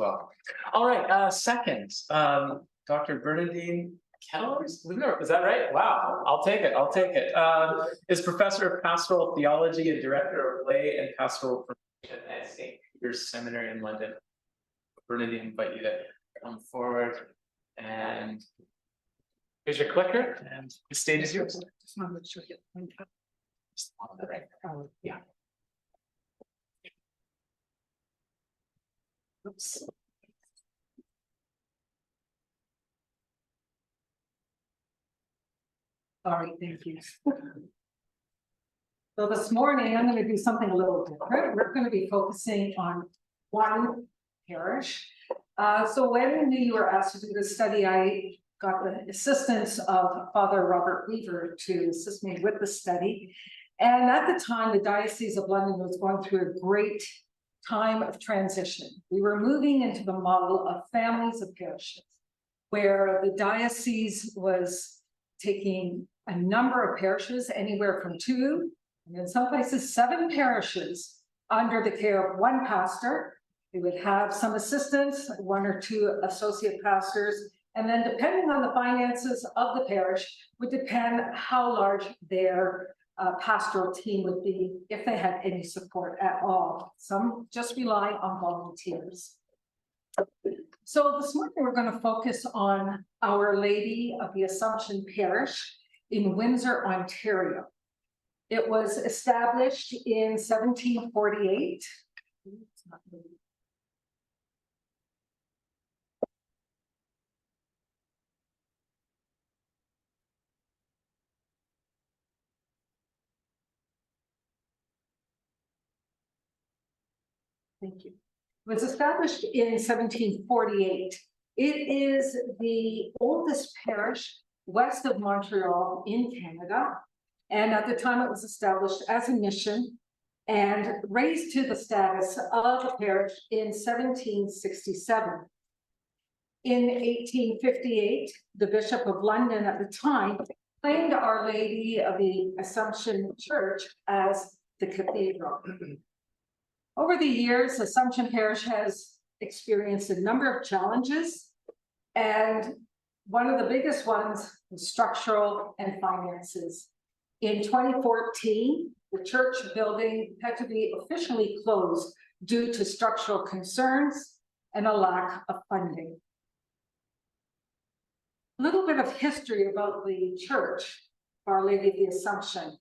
Well, all right. Second, Dr. Bernardine Ketelaars, is that right? Wow, I'll take it. I'll take it. Is Professor of Pastoral Theology and Director of Lay and Pastoral Promotion at St. Peter's Seminary in London. Bernardine, invite you to come forward, and here's your clicker, and the stage is yours. Just want to make sure you get Right. Yeah. Oops. All right, thank you. So this morning, I'm going to do something a little different. We're going to be focusing on one parish. So when you were asked to do this study, I got the assistance of Father Robert Weaver to assist me with the study. And at the time, the Diocese of London was going through a great time of transition. We were moving into the model of families of parishes, where the diocese was taking a number of parishes, anywhere from 2, and in some places 7 parishes, under the care of one pastor. They would have some assistants, 1 or 2 associate pastors, and then depending on the finances of the parish would depend how large their pastoral team would be, if they had any support at all. Some just rely on volunteers. So this morning we're going to focus on Our Lady of the Assumption Parish in Windsor, Ontario. It was established in 1748. Thank you. It was established in 1748. It is the oldest parish west of Montreal in Canada. And at the time it was established as a mission and raised to the status of a parish in 1767. In 1858, the Bishop of London at the time claimed Our Lady of the Assumption Church as the cathedral. Over the years, Assumption Parish has experienced a number of challenges, and one of the biggest ones was structural and finances. In 2014, the church building had to be officially closed due to structural concerns and a lack of funding. A little bit of history about the church, Our Lady of the Assumption.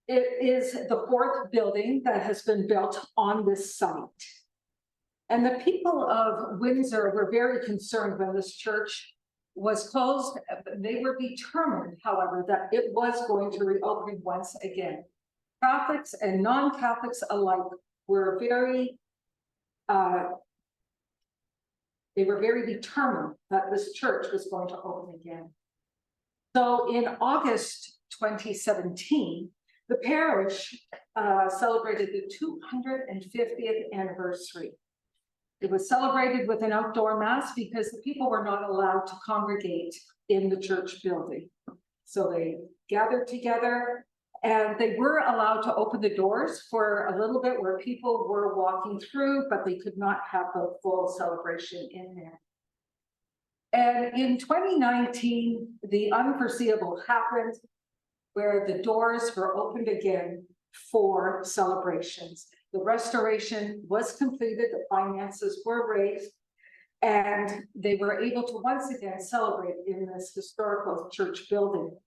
It is the 4th building that has been built on this site. And the people of Windsor were very concerned when this church was closed. They were determined, however, that it was going to reopen once again. Catholics and non-Catholics alike were very determined that this church was going to open again. So in August 2017, the parish celebrated the 250th anniversary. It was celebrated with an outdoor mass because the people were not allowed to congregate in the church building. So they gathered together, and they were allowed to open the doors for a little bit where people were walking through, but they could not have the full celebration in there. And in 2019, the unforeseeable happened, where the doors were opened again for celebrations. The restoration was completed, the finances were raised, and they were able to once again celebrate in this historical church building.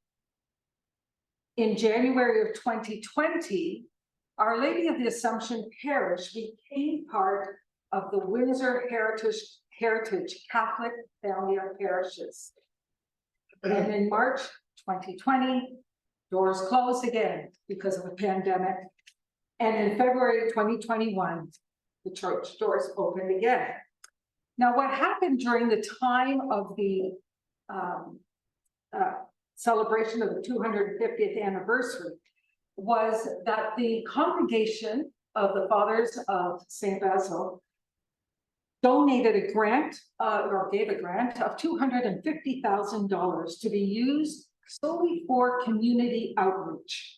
In January of 2020, Our Lady of the Assumption Parish became part of the Windsor Heritage Catholic Family of Parishes. And in March 2020, doors closed again because of a pandemic. And in February 2021, the church doors opened again. Now, what happened during the time of the celebration of the 250th anniversary was that the congregation of the Fathers of St. Basil donated a grant, or gave a grant of $250,000 to be used solely for community outreach.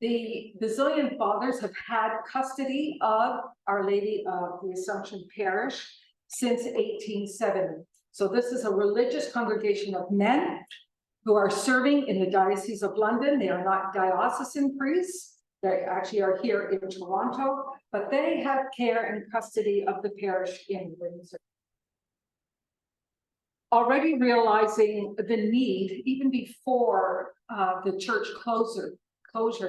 The Basilian Fathers have had custody of Our Lady of the Assumption Parish since 1870. So this is a religious congregation of men who are serving in the Diocese of London. They are not diocesan priests. They actually are here in Toronto, but they have care and custody of the parish in Windsor. Already realizing the need, even before the church closure,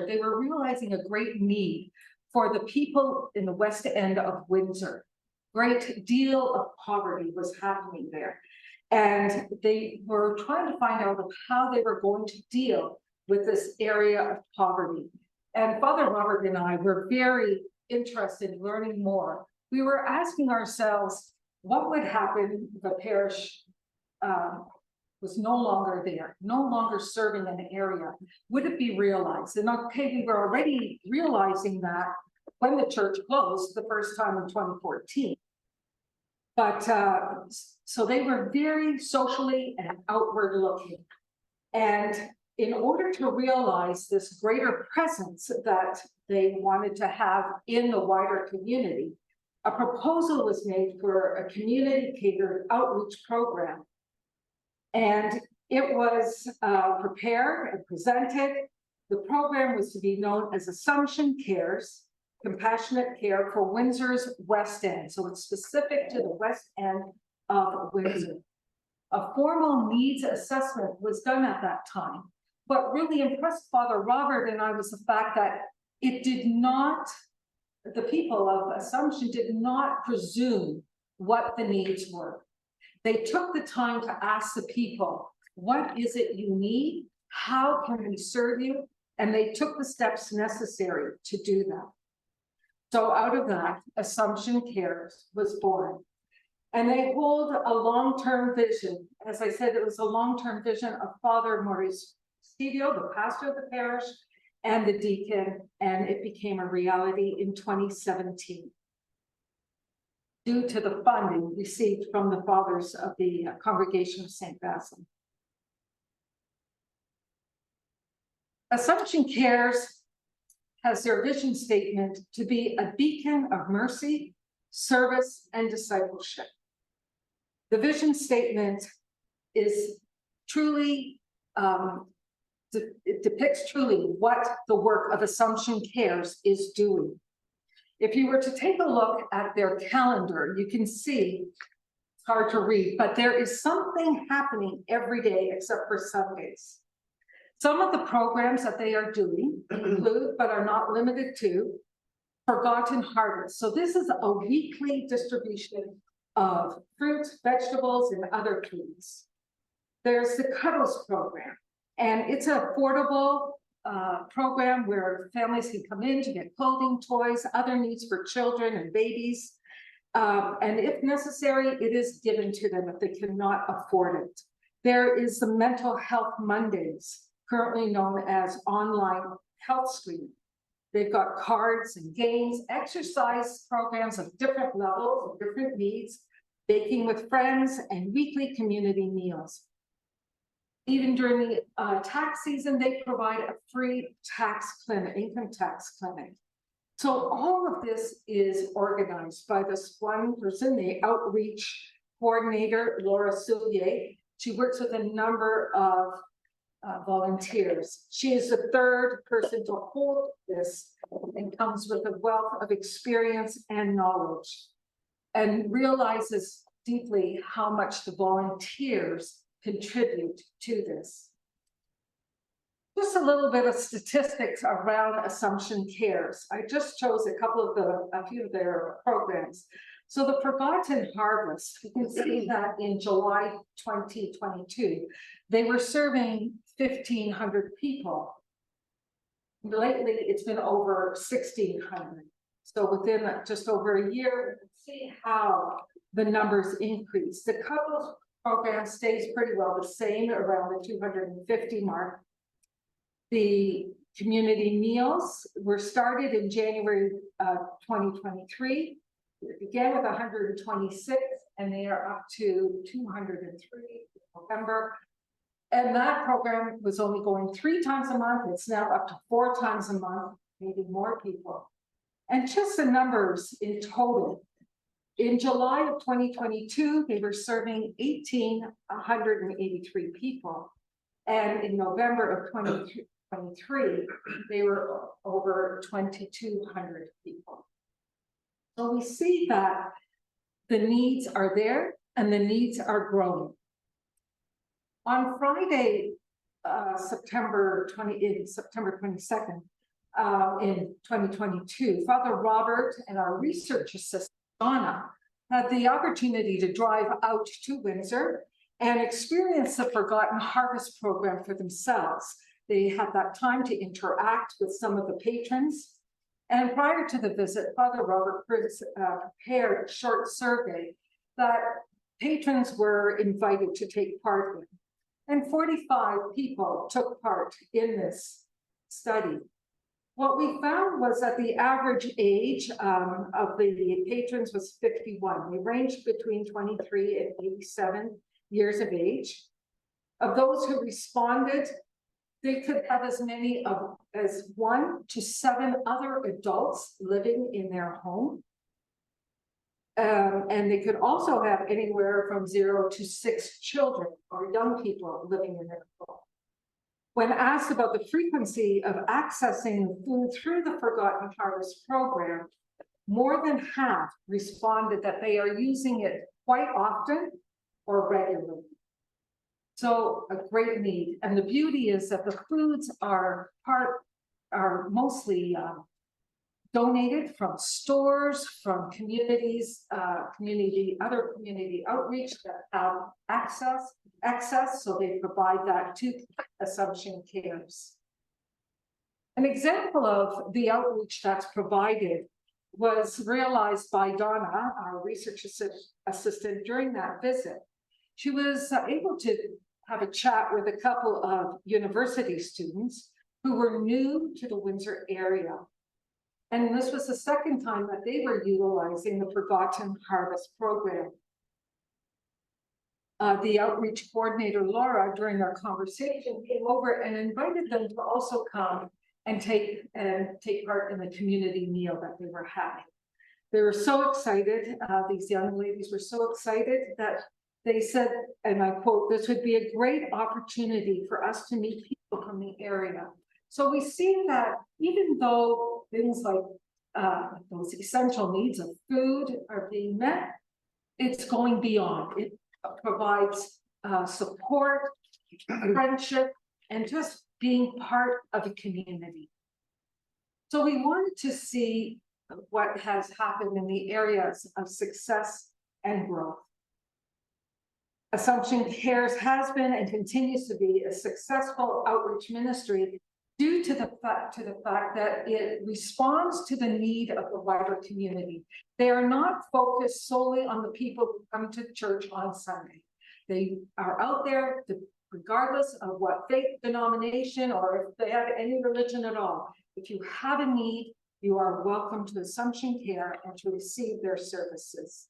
they were realizing a great need for the people in the West End of Windsor. Great deal of poverty was happening there. And they were trying to find out how they were going to deal with this area of poverty. And Father Robert and I were very interested in learning more. We were asking ourselves, what would happen if the parish was no longer there, no longer serving an area? Would it be realized? And okay, we were already realizing that when the church closed the first time in 2014. But so they were very socially and outward looking. And in order to realize this greater presence that they wanted to have in the wider community, a proposal was made for a community catered outreach program. And it was prepared and presented. The program was to be known as Assumption Cares, Compassionate Care for Windsor's West End. So it's specific to the West End of Windsor. A formal needs assessment was done at that time. What really impressed Father Robert and I was the fact that it did not, the people of Assumption did not presume what the needs were. They took the time to ask the people, what is it you need? How can we serve you? And they took the steps necessary to do that. So out of that, Assumption Cares was born. And they hold a long-term vision. As I said, it was a long-term vision of Father Maurice Stevio, the pastor of the parish, and the deacon, and it became a reality in 2017. Due to the funding received from the fathers of the Congregation of St. Basil. Assumption Cares has their vision statement to be a beacon of mercy, service, and discipleship. The vision statement is truly, it depicts truly what the work of Assumption Cares is doing. If you were to take a look at their calendar, you can see, it's hard to read, but there is something happening every day except for Sundays. Some of the programs that they are doing include, but are not limited to, Forgotten Harvest. So this is a weekly distribution of fruits, vegetables, and other foods. There's the Cuddles program, and it's an affordable program where families can come in to get clothing, toys, other needs for children and babies. And if necessary, it is given to them if they cannot afford it. There is the Mental Health Mondays, currently known as online health screening. They've got cards and games, exercise programs of different levels, of different needs, baking with friends, and weekly community meals. Even during the tax season, they provide a free tax clinic, income tax clinic. So all of this is organized by this one person, the outreach coordinator, Laura Soulier. She works with a number of volunteers. She is the third person to hold this and comes with a wealth of experience and knowledge and realizes deeply how much the volunteers contribute to this. Just a little bit of statistics around Assumption Cares. I just chose a few of their programs. So the Forgotten Harvest, you can see that in July 2022, they were serving 1,500 people. Lately, it's been over 1,600. So within just over a year, you can see how the numbers increase. The Couples program stays pretty well the same, around the 250 mark. The community meals were started in January 2023. It began with 126, and they are up to 203 in November. And that program was only going 3 times a month. It's now up to 4 times a month, maybe more people. And just the numbers in total. In July of 2022, they were serving 1,883 people. And in November of 2023, they were over 2,200 people. So we see that the needs are there and the needs are growing. On Friday, September 22nd, in 2022, Father Robert and our research assistant, Donna, had the opportunity to drive out to Windsor and experience the Forgotten Harvest program for themselves. They had that time to interact with some of the patrons. And prior to the visit, Father Robert prepared a short survey that patrons were invited to take part in. And 45 people took part in this study. What we found was that the average age of the patrons was 51. They ranged between 23 and 87 years of age. Of those who responded, they could have as many as 1 to 7 other adults living in their home. And they could also have anywhere from 0 to 6 children or young people living in their home. When asked about the frequency of accessing the food through the Forgotten Harvest program, more than half responded that they are using it quite often or regularly. So a great need. And the beauty is that the foods are mostly donated from stores, from communities, other community outreach that have access, so they provide that to Assumption Cares. An example of the outreach that's provided was realized by Donna, our research assistant, during that visit. She was able to have a chat with a couple of university students who were new to the Windsor area. And this was the second time that they were utilizing the Forgotten Harvest program. The outreach coordinator, Laura, during our conversation, came over and invited them to also come and take part in the community meal that they were having. They were so excited, these young ladies were so excited that they said, and I quote, "This would be a great opportunity for us to meet people from the area." So we see that even though things like those essential needs of food are being met, it's going beyond. It provides support, friendship, and just being part of a community. So we wanted to see what has happened in the areas of success and growth. Assumption Cares has been and continues to be a successful outreach ministry due to the fact that it responds to the need of the wider community. They are not focused solely on the people who come to church on Sunday. They are out there regardless of what faith denomination or if they have any religion at all. If you have a need, you are welcome to Assumption Care and to receive their services.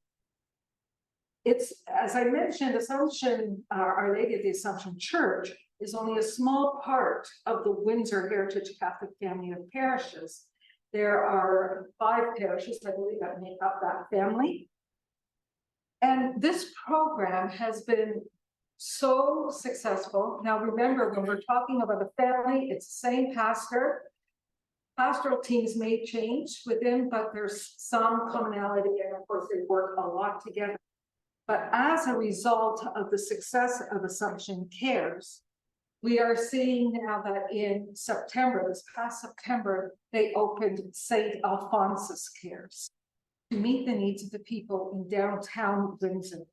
It's, as I mentioned, Assumption, Our Lady of the Assumption Church is only a small part of the Windsor Heritage Catholic family of parishes. There are 5 parishes, I believe, that make up that family. And this program has been so successful. Now, remember, when we're talking about a family, it's the same pastor. Pastoral teams may change within, but there's some commonality, and of course, they work a lot together. But as a result of the success of Assumption Cares, we are seeing now that in September, this past September, they opened St. Alphonsus Cares to meet the needs of the people in downtown Windsor.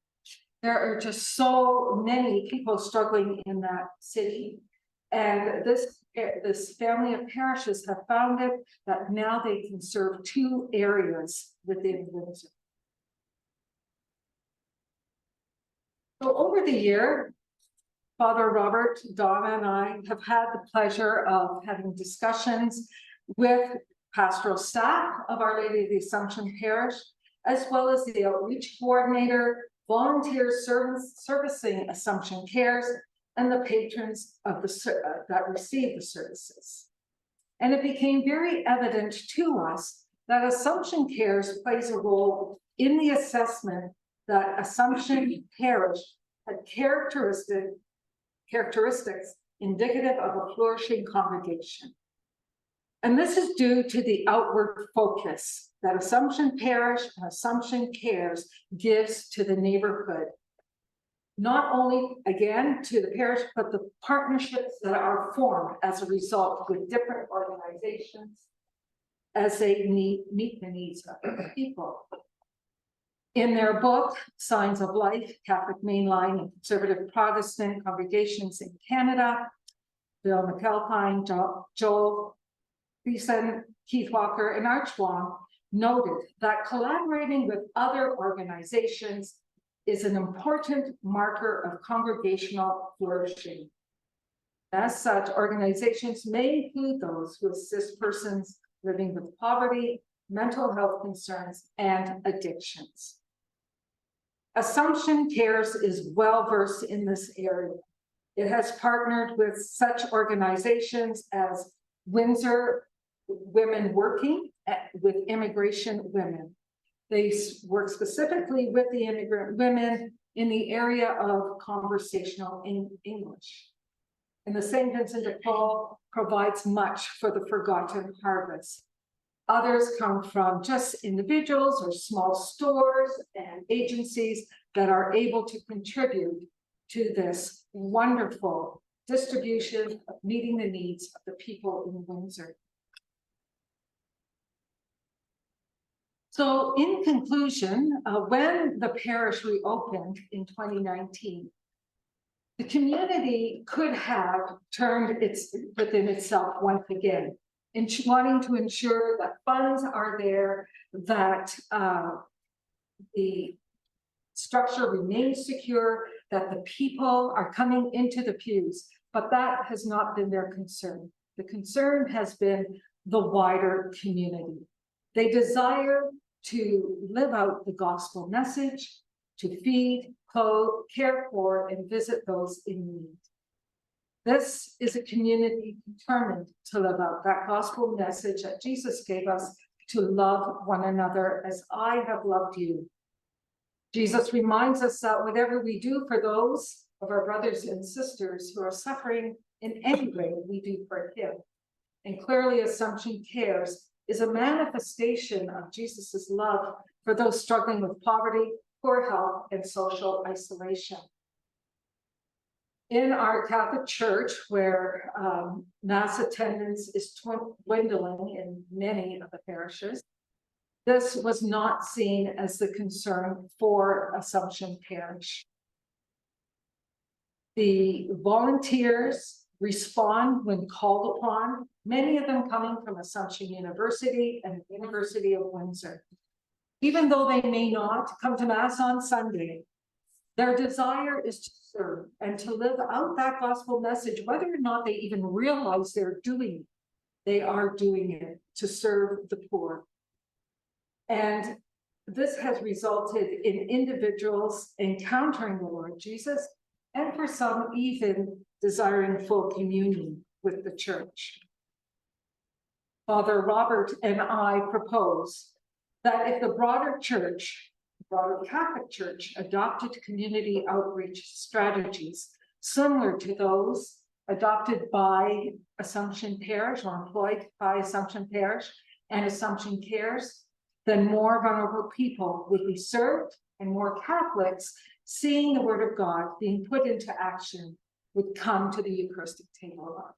There are just so many people struggling in that city. And this family of parishes have found it that now they can serve 2 areas within Windsor. So over the year, Father Robert, Donna, and I have had the pleasure of having discussions with pastoral staff of Our Lady of the Assumption Parish, as well as the outreach coordinator, volunteers servicing Assumption Cares, and the patrons of that receive the services. And it became very evident to us that Assumption Cares plays a role in the assessment that Assumption Parish had characteristics indicative of a flourishing congregation. And this is due to the outward focus that Assumption Parish and Assumption Cares gives to the neighborhood. Not only, again, to the parish, but the partnerships that are formed as a result with different organizations as they meet the needs of the people. In their book, Signs of Life, Catholic Mainline and Conservative Protestant Congregations in Canada, Bill McAlpine, Joel Beeson, Keith Walker, and Archwong noted that collaborating with other organizations is an important marker of congregational flourishing. As such, organizations may include those who assist persons living with poverty, mental health concerns, and addictions. Assumption Cares is well versed in this area. It has partnered with such organizations as Windsor Women Working with Immigration Women. They work specifically with the immigrant women in the area of conversational English. And the St. Vincent de Paul provides much for the forgotten harvest. Others come from just individuals or small stores and agencies that are able to contribute to this wonderful distribution of meeting the needs of the people in Windsor. So in conclusion, when the parish reopened in 2019, the community could have turned within itself once again, in wanting to ensure that funds are there, that the structure remains secure, that the people are coming into the pews, but that has not been their concern. The concern has been the wider community. They desire to live out the gospel message, to feed, clothe, care for, and visit those in need. This is a community determined to live out that gospel message that Jesus gave us, to love one another as I have loved you. Jesus reminds us that whatever we do for those of our brothers and sisters who are suffering in any way, we do for him. And clearly, Assumption Cares is a manifestation of Jesus's love for those struggling with poverty, poor health, and social isolation. In our Catholic Church, where Mass attendance is dwindling in many of the parishes, this was not seen as the concern for Assumption Parish. The volunteers respond when called upon, many of them coming from Assumption University and the University of Windsor. Even though they may not come to Mass on Sunday, their desire is to serve and to live out that gospel message, whether or not they even realize they're doing it. They are doing it to serve the poor. And this has resulted in individuals encountering the Lord Jesus, and for some even desiring full communion with the church. Father Robert and I propose that if the broader church, broader Catholic Church, adopted community outreach strategies similar to those adopted by Assumption Parish or employed by Assumption Parish and Assumption Cares, then more vulnerable people would be served, and more Catholics, seeing the word of God being put into action, would come to the Eucharistic table